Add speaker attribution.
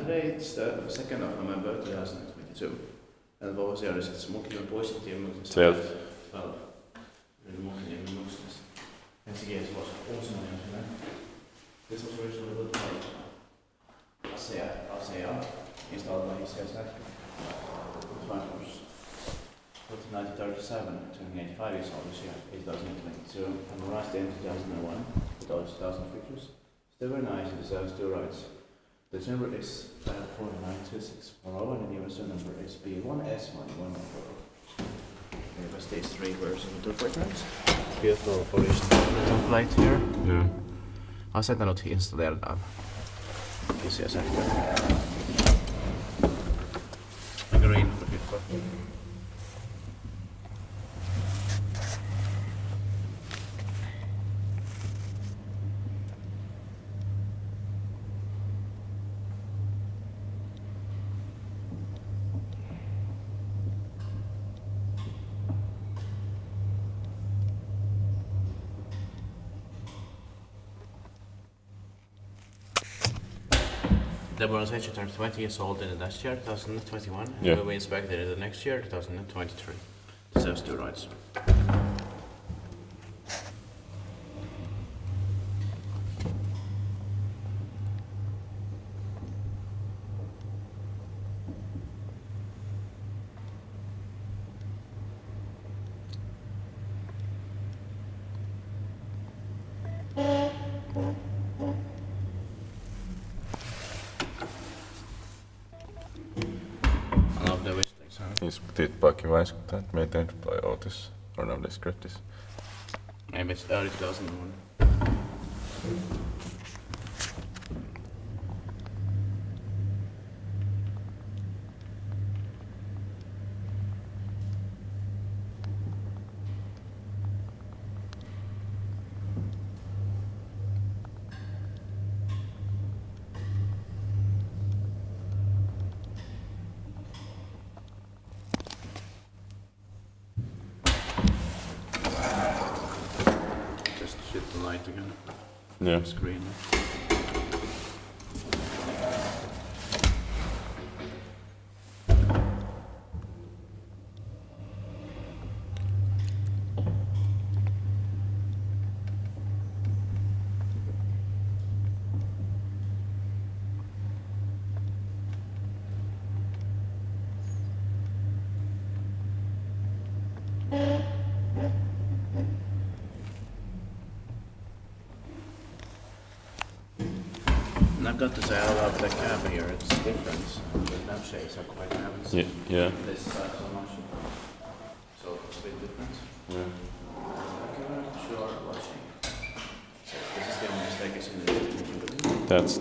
Speaker 1: today it's the 2nd of November 2022. And what was the other? It's Munkkiniemen Puistotie.
Speaker 2: 12.
Speaker 1: 12. Munkkiniemen Puistotie. Helsinki was Otis. This was originally built by ASEA, installed by ASEA. It was built in 1937, turning 85 years old this year, 2022, and modernized in 2001 with all 2,000 features. Still very nice, it deserves 2 rights. The number is 49264 and the universal number is B1S1114. We have a stage 3 version of the fragrance. Beautiful polished template here.
Speaker 2: Yeah.
Speaker 1: Asentanut installerar kisiä sähköä. Green for The modernization turned 20 years old in the last year, 2021, and
Speaker 2: Yeah.
Speaker 1: will be inspected in the next year, 2023. Deserves 2 rights. I love the whistling sound.
Speaker 2: Inspired that maintained by Otis, or no, the script is.
Speaker 1: Maybe it's early 2001. Just shift the light again.
Speaker 2: Yeah.
Speaker 1: Screen. And I've got to say, I love the cab here. It's different. The lampshades are quite. I haven't seen
Speaker 2: Yeah.
Speaker 1: this side so much, so it's a bit different.
Speaker 2: Yeah.
Speaker 1: Thank you very much for watching. So this is the only mistake is in this.
Speaker 2: That's